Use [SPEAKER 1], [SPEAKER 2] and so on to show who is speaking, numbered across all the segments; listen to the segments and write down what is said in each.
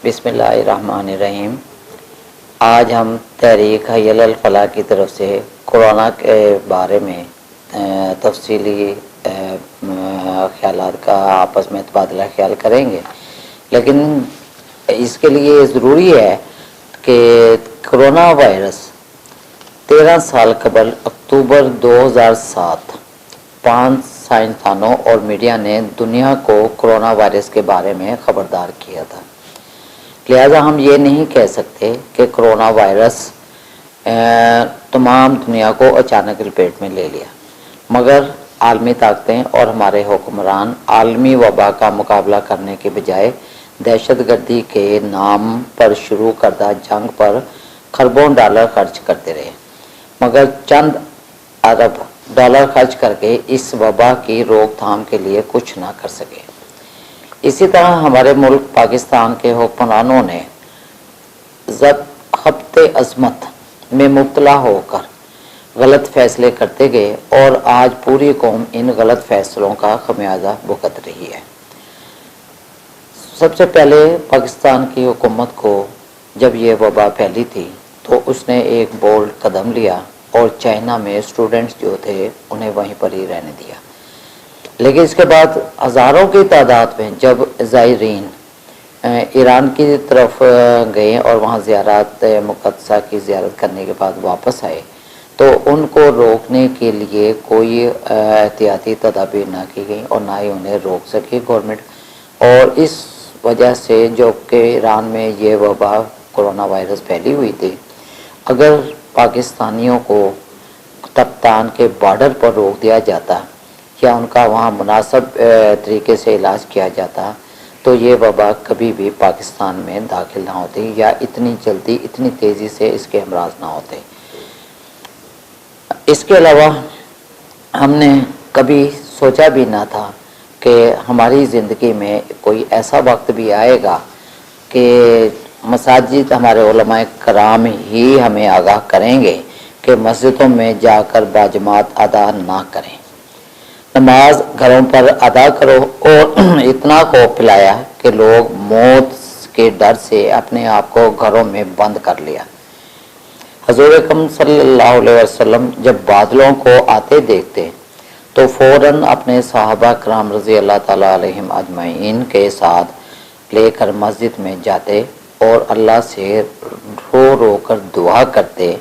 [SPEAKER 1] بسم اللہ الرحمن الرحیم۔ آج ہم تحریک حی علی الفلاح کی طرف سے کورونا کے بارے میں تفصیلی خیالات کا آپس میں تبادلہ خیال کریں گے، لیکن اس کے لیے ضروری ہے کہ کرونا وائرس 13 سال قبل اکتوبر 2007 5 سائنسدانوں اور میڈیا نے دنیا کو کرونا وائرس کے بارے میں خبردار کیا تھا۔ لہذا ہم یہ نہیں کہہ سکتے کہ کرونا وائرس تمام دنیا کو اچانک لپیٹ میں لے لیا، مگر عالمی طاقتیں اور ہمارے حکمران عالمی وبا کا مقابلہ کرنے کے بجائے دہشت گردی کے نام پر شروع کردہ جنگ پر خربوں ڈالر خرچ کرتے رہے، مگر چند ارب ڈالر خرچ کر کے اس وبا کی روک تھام کے لیے کچھ نہ کر سکے۔ اسی طرح ہمارے ملک پاکستان کے حکمرانوں نے ضبط عظمت میں مبتلا ہو کر غلط فیصلے کرتے گئے اور آج پوری قوم ان غلط فیصلوں کا خمیازہ بھگت رہی ہے۔ سب سے پہلے پاکستان کی حکومت کو جب یہ وبا پھیلی تھی تو اس نے ایک بولڈ قدم لیا اور چائنا میں اسٹوڈنٹس جو تھے انہیں وہیں پر ہی رہنے دیا، لیکن اس کے بعد ہزاروں کی تعداد میں جب زائرین ایران کی طرف گئے اور وہاں زیارت مقدسہ کی زیارت کرنے کے بعد واپس آئے تو ان کو روکنے کے لیے کوئی احتیاطی تدابیر نہ کی گئی اور نہ ہی انہیں روک سکی گورنمنٹ، اور اس وجہ سے جو کہ ایران میں یہ وبا کرونا وائرس پھیلی ہوئی تھی، اگر پاکستانیوں کو تپتان کے بارڈر پر روک دیا جاتا یا ان کا وہاں مناسب طریقے سے علاج کیا جاتا تو یہ وبا کبھی بھی پاکستان میں داخل نہ ہوتی یا اتنی جلدی اتنی تیزی سے اس کے امراض نہ ہوتے۔ اس کے علاوہ ہم نے کبھی سوچا بھی نہ تھا کہ ہماری زندگی میں کوئی ایسا وقت بھی آئے گا کہ مساجد ہمارے علماء کرام ہی ہمیں آگاہ کریں گے کہ مسجدوں میں جا کر باجماعت ادا نہ کریں، نماز گھروں پر ادا کرو، اور اتنا خوف پلایا کہ لوگ موت کے ڈر سے اپنے آپ کو گھروں میں بند کر لیا۔ حضور اکرم صلی اللہ علیہ وسلم جب بادلوں کو آتے دیکھتے تو فوراً اپنے صحابہ کرام رضی اللہ تعالیٰ علیہم اجمعین کے ساتھ لے کر مسجد میں جاتے اور اللہ سے رو رو کر دعا کرتے،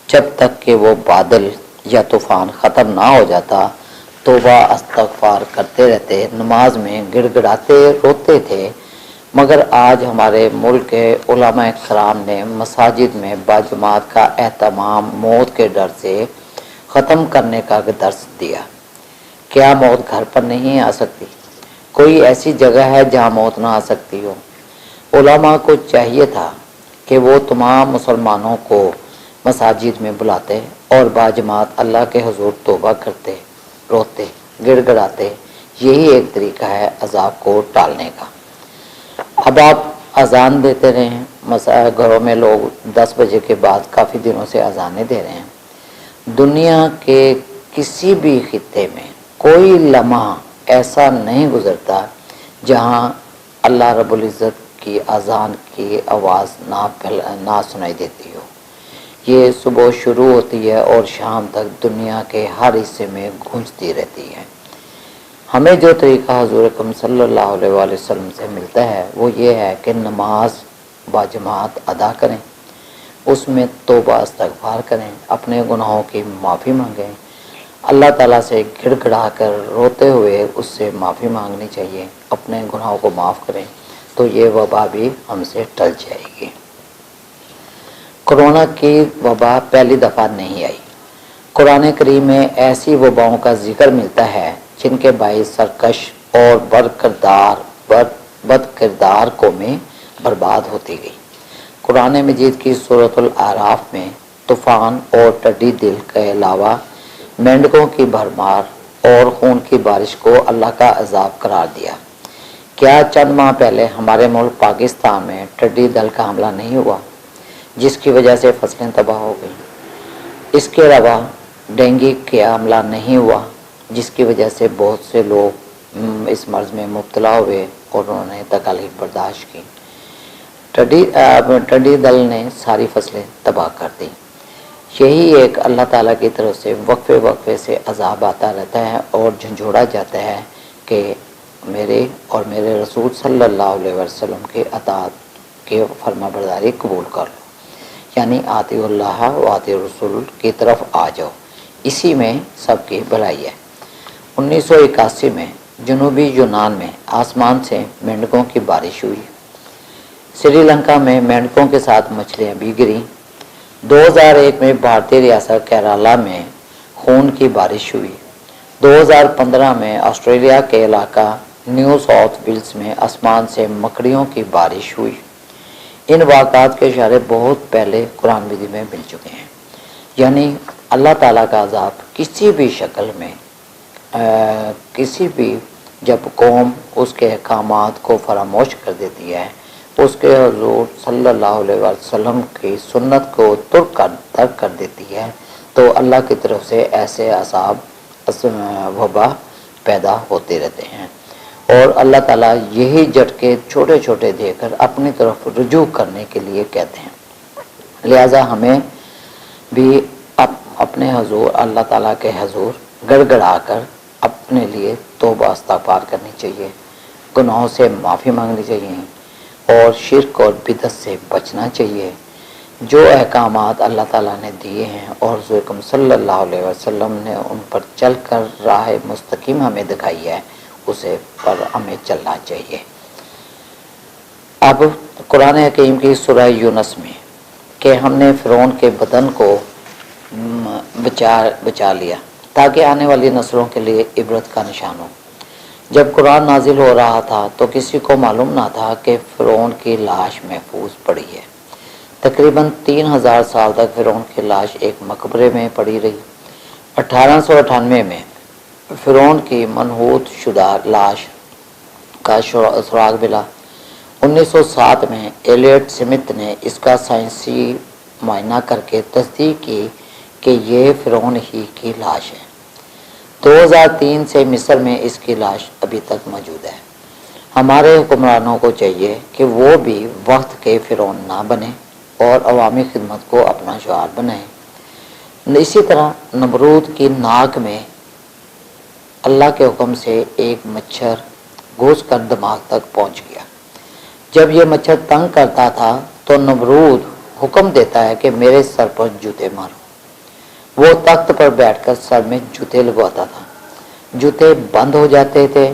[SPEAKER 1] جب تک کہ وہ بادل یا طوفان ختم نہ ہو جاتا توبہ استغفار کرتے رہتے، نماز میں گڑ گڑاتے روتے تھے۔ مگر آج ہمارے ملک کے علماء کرام نے مساجد میں باجماعت کا اہتمام موت کے ڈر سے ختم کرنے کا درس دیا۔ کیا موت گھر پر نہیں آ سکتی؟ کوئی ایسی جگہ ہے جہاں موت نہ آ سکتی ہو؟ علماء کو چاہیے تھا کہ وہ تمام مسلمانوں کو مساجد میں بلاتے اور باجماعت اللہ کے حضور توبہ کرتے، روتے، گڑ گڑاتے۔ یہی ایک طریقہ ہے عذاب کو ٹالنے کا۔ اب آپ اذان دیتے رہے ہیں، گھروں میں لوگ 10 بجے کے بعد کافی دنوں سے اذانیں دے رہے ہیں۔ دنیا کے کسی بھی خطے میں کوئی لمحہ ایسا نہیں گزرتا جہاں اللہ رب العزت کی اذان کی آواز نہ سنائی دیتی ہو۔ یہ صبح شروع ہوتی ہے اور شام تک دنیا کے ہر حصے میں گونجتی رہتی ہے۔ ہمیں جو طریقہ حضور اکرم صلی اللہ علیہ وآلہ وسلم سے ملتا ہے وہ یہ ہے کہ نماز باجماعت ادا کریں، اس میں توبہ استغفار کریں، اپنے گناہوں کی معافی مانگیں، اللہ تعالیٰ سے گڑ گڑا کر روتے ہوئے اس سے معافی مانگنی چاہیے، اپنے گناہوں کو معاف کریں تو یہ وبا بھی ہم سے ٹل جائے گی۔ کرونا کی وبا پہلی دفعہ نہیں آئی۔ قرآن کریم میں ایسی وباؤں کا ذکر ملتا ہے جن کے باعث سرکش اور بد کردار قومیں برباد ہوتی گئی۔ قرآن مجید کی سورۃ الاعراف میں طوفان اور ٹڈی دل کے علاوہ مینڈکوں کی بھرمار اور خون کی بارش کو اللہ کا عذاب قرار دیا۔ کیا چند ماہ پہلے ہمارے ملک پاکستان میں ٹڈی دل کا حملہ نہیں ہوا جس کی وجہ سے فصلیں تباہ ہو گئیں؟ اس کے علاوہ ڈینگی کا حملہ نہیں ہوا جس کی وجہ سے بہت سے لوگ اس مرض میں مبتلا ہوئے اور انہوں نے تکالیف برداشت کی؟ ٹڈی دل نے ساری فصلیں تباہ کر دی۔ یہی ایک اللہ تعالیٰ کی طرف سے وقفے وقفے سے عذاب آتا رہتا ہے اور جھنجھوڑا جاتا ہے کہ میرے اور میرے رسول صلی اللہ علیہ وسلم کے اطاعت کے فرما برداری قبول کر لو، یعنی آتی اللہ و آتی رسول کی طرف آ جاؤ، اسی میں سب کی بھلائی ہے۔ 1981 میں جنوبی یونان میں آسمان سے مینڈکوں کی بارش ہوئی۔ سری لنکا میں مینڈکوں کے ساتھ مچھلیاں بھی گریں۔ 2001 میں بھارتی ریاست کیرالا میں خون کی بارش ہوئی۔ 2015 میں آسٹریلیا کے علاقہ نیو ساؤتھ ویلز میں آسمان سے مکڑیوں کی بارش ہوئی۔ ان واقعات کے اشارے بہت پہلے قرآن مجید میں مل چکے ہیں، یعنی اللہ تعالیٰ کا عذاب کسی بھی شکل میں کسی بھی جب قوم اس کے احکامات کو فراموش کر دیتی ہے، اس کے حضور صلی اللہ علیہ وسلم کی سنت کو ترک کر دیتی ہے، تو اللہ کی طرف سے ایسے عذاب وبا پیدا ہوتے رہتے ہیں، اور اللہ تعالیٰ یہی جھٹکے چھوٹے چھوٹے دے کر اپنی طرف رجوع کرنے کے لیے کہتے ہیں۔ لہذا ہمیں بھی اپنے حضور اللہ تعالیٰ کے حضور گڑ گڑا کر اپنے لیے توبہ استغفار کرنی چاہیے، گناہوں سے معافی مانگنی چاہیے اور شرک اور بدعت سے بچنا چاہیے۔ جو احکامات اللہ تعالیٰ نے دیے ہیں اور حضور اکرم صلی اللہ علیہ وسلم نے ان پر چل کر راہ مستقیم ہمیں دکھائی ہے، اسے پر ہمیں چلنا چاہیے۔ اب قرآن حکیم کی سورہ یونس میں کہ ہم نے فرعون کے بدن کو بچا لیا تاکہ آنے والی نسلوں کے لیے عبرت کا نشان ہو۔ جب قرآن نازل ہو رہا تھا تو کسی کو معلوم نہ تھا کہ فرعون کی لاش محفوظ پڑی ہے۔ تقریباً 3000 سال تک فرعون کی لاش ایک مقبرے میں پڑی رہی۔ 1898 میں فرعون کی منحوت شدہ لاش کا سراغ ملا۔ 1907 میں ایلیٹ سمتھ نے اس کا سائنسی معائنہ کر کے تصدیق کی کہ یہ فرعون ہی کی لاش ہے۔ 2003 سے مصر میں اس کی لاش ابھی تک موجود ہے۔ ہمارے حکمرانوں کو چاہیے کہ وہ بھی وقت کے فرعون نہ بنے اور عوامی خدمت کو اپنا شعار بنائیں۔ اسی طرح نمرود کی ناک میں اللہ کے حکم سے ایک مچھر گھس کر دماغ تک پہنچ گیا۔ جب یہ مچھر تنگ کرتا تھا تو نمرود حکم دیتا ہے کہ میرے سر پر جوتے مارو۔ وہ تخت پر بیٹھ کر سر میں جوتے لگواتا تھا۔ جوتے بند ہو جاتے تھے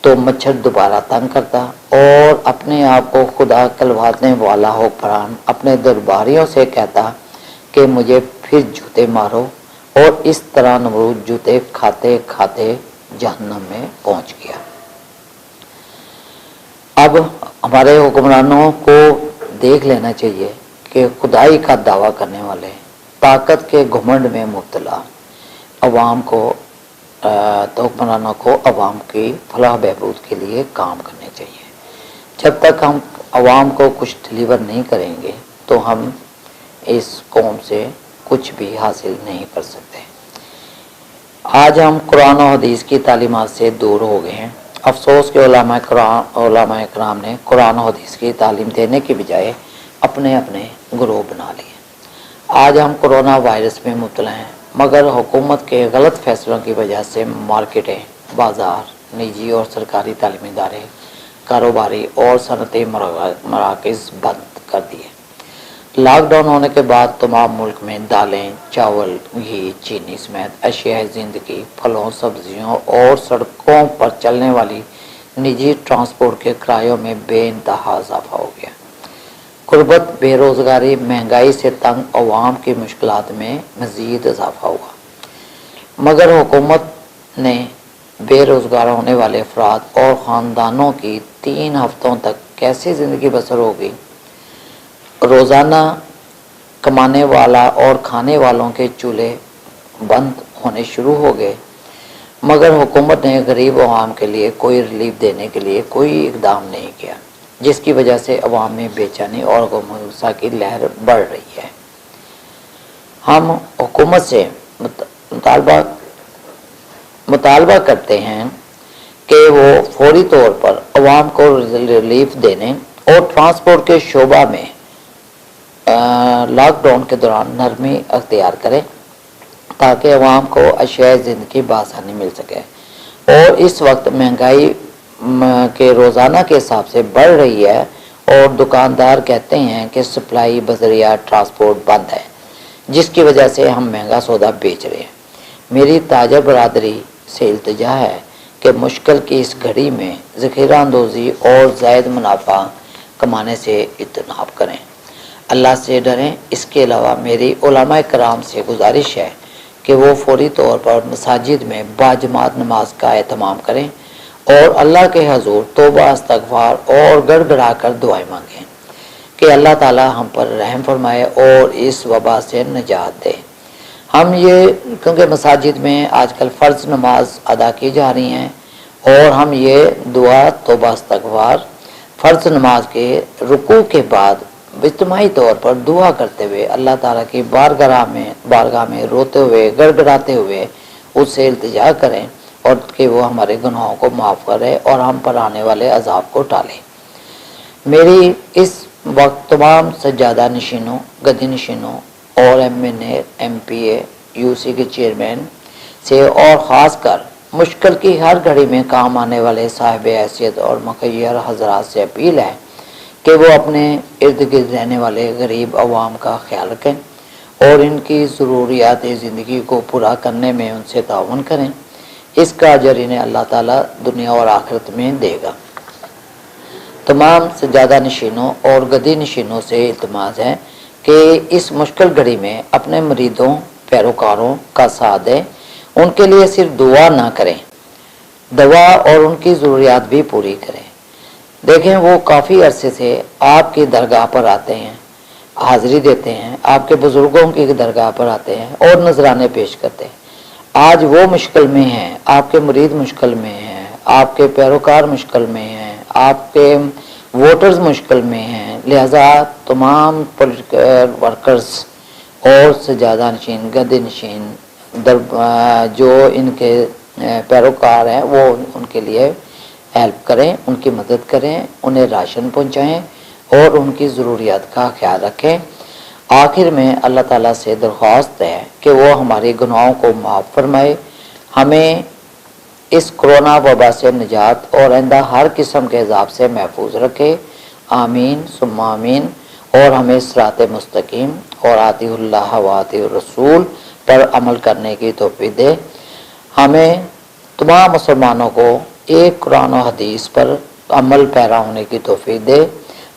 [SPEAKER 1] تو مچھر دوبارہ تنگ کرتا اور اپنے آپ کو خدا کہلوانے والا حکمران اپنے درباریوں سے کہتا کہ مجھے پھر جوتے مارو، اور اس طرح نمرود جوتے کھاتے کھاتے جہنم میں پہنچ گیا۔ اب ہمارے حکمرانوں کو دیکھ لینا چاہیے کہ خدائی کا دعویٰ کرنے والے طاقت کے گھمنڈ میں مبتلا عوام کو تو حکمرانوں کو عوام کی فلاح بہبود کے لیے کام کرنے چاہیے۔ جب تک ہم عوام کو کچھ ڈلیور نہیں کریں گے تو ہم اس قوم سے کچھ بھی حاصل نہیں کر سکتے۔ آج ہم قرآن و حدیث کی تعلیمات سے دور ہو گئے ہیں۔ افسوس کہ علماء کرام نے قرآن و حدیث کی تعلیم دینے کی بجائے اپنے اپنے گروہ بنا لیے۔ آج ہم کرونا وائرس میں مبتلا ہیں، مگر حکومت کے غلط فیصلوں کی وجہ سے مارکیٹیں، بازار، نجی اور سرکاری تعلیمی ادارے، کاروباری اور صنعتی مراکز بند کر دیے۔ لاک ڈاؤن ہونے کے بعد تمام ملک میں دالیں، چاول، گھی، چینی سمیت اشیاء زندگی، پھلوں، سبزیوں اور سڑکوں پر چلنے والی نجی ٹرانسپورٹ کے کرایوں میں بے انتہا اضافہ ہو گیا۔ غربت، بے روزگاری، مہنگائی سے تنگ عوام کی مشکلات میں مزید اضافہ ہوا، مگر حکومت نے بے روزگار ہونے والے افراد اور خاندانوں کی 3 ہفتوں تک کیسے زندگی بسر ہوگی؟ روزانہ کمانے والا اور کھانے والوں کے چولہے بند ہونے شروع ہو گئے، مگر حکومت نے غریب عوام کے لیے کوئی ریلیف دینے کے لیے کوئی اقدام نہیں کیا، جس کی وجہ سے عوام میں بے چینی اور غم و غصہ کی لہر بڑھ رہی ہے۔ ہم حکومت سے مطالبہ کرتے ہیں کہ وہ فوری طور پر عوام کو ریلیف دینے اور ٹرانسپورٹ کے شعبہ میں لاک ڈاؤن کے دوران نرمی اختیار کریں تاکہ عوام کو اشیاء زندگی بآسانی مل سکے۔ اور اس وقت مہنگائی کے روزانہ کے حساب سے بڑھ رہی ہے اور دکاندار کہتے ہیں کہ سپلائی بذریعہ ٹرانسپورٹ بند ہے، جس کی وجہ سے ہم مہنگا سودا بیچ رہے ہیں۔ میری تاجر برادری سے التجا ہے کہ مشکل کی اس گھڑی میں ذخیرہ اندوزی اور زائد منافع کمانے سے اجتناب کریں، اللہ سے ڈریں۔ اس کے علاوہ میری علماء کرام سے گزارش ہے کہ وہ فوری طور پر مساجد میں باجماعت نماز کا اہتمام کریں اور اللہ کے حضور توبہ استغفار اور گڑ گڑا کر دعائیں مانگیں کہ اللہ تعالی ہم پر رحم فرمائے اور اس وبا سے نجات دے۔ ہم یہ کیونکہ مساجد میں آج کل فرض نماز ادا کی جا رہی ہیں اور ہم یہ دعا توبہ استغفار فرض نماز کے رکوع کے بعد اجتماعی طور پر دعا کرتے ہوئے اللہ تعالیٰ کی بارگاہ میں روتے ہوئے گڑ گڑاتے ہوئے اس سے التجا کریں اور کہ وہ ہمارے گناہوں کو معاف کرے اور ہم پر آنے والے عذاب کو ٹالے۔ میری اس وقت تمام سجادہ نشینوں، گدی نشینوں اور ایم پی اے یو سی کے چیئرمین سے اور خاص کر مشکل کی ہر گھڑی میں کام آنے والے صاحب حیثیت اور مخیر حضرات سے اپیل ہے کہ وہ اپنے ارد گرد رہنے والے غریب عوام کا خیال رکھیں اور ان کی ضروریات زندگی کو پورا کرنے میں ان سے تعاون کریں۔ اس کا اجر انہیں اللہ تعالیٰ دنیا اور آخرت میں دے گا۔ تمام سجادہ نشینوں اور گدی نشینوں سے التماس ہے کہ اس مشکل گھڑی میں اپنے مریدوں پیروکاروں کا ساتھ دیں، ان کے لیے صرف دعا نہ کریں، دعا اور ان کی ضروریات بھی پوری کریں۔ دیکھیں وہ کافی عرصے سے آپ کی درگاہ پر آتے ہیں، حاضری دیتے ہیں، آپ کے بزرگوں کی درگاہ پر آتے ہیں اور نذرانے پیش کرتے ہیں۔ آج وہ مشکل میں ہیں، آپ کے مرید مشکل میں ہیں، آپ کے پیروکار مشکل میں ہیں، آپ کے ووٹرز مشکل میں ہیں، لہذا تمام پولیٹیکل ورکرز اور سجادہ نشین گدی نشین جو ان کے پیروکار ہیں وہ ان کے لیے ہیلپ کریں، ان کی مدد کریں، انہیں راشن پہنچائیں اور ان کی ضروریات کا خیال رکھیں۔ آخر میں اللہ تعالیٰ سے درخواست ہے کہ وہ ہمارے گناہوں کو معاف فرمائے، ہمیں اس کرونا وبا سے نجات اور آئندہ ہر قسم کے عذاب سے محفوظ رکھے، آمین ثم آمین، اور ہمیں صراط مستقیم اور اطیعوا اللہ و اطیعوا الرسول پر عمل کرنے کی توفیق دے۔ ہمیں تمام مسلمانوں کو ایک قرآن و حدیث پر عمل پیرا ہونے کی توفیق دے،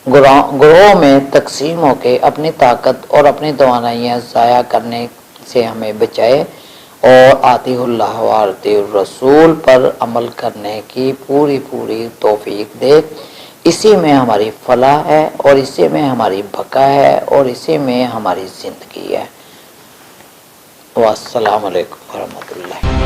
[SPEAKER 1] گروہوں میں تقسیم ہو کے اپنی طاقت اور اپنی توانائیاں ضائع کرنے سے ہمیں بچائے اور اطیعوا اللہ و اطیعوا الرسول پر عمل کرنے کی پوری توفیق دے۔ اسی میں ہماری فلاح ہے اور اسی میں ہماری بقا ہے اور اسی میں ہماری زندگی ہے۔ والسلام علیکم ورحمۃ اللہ۔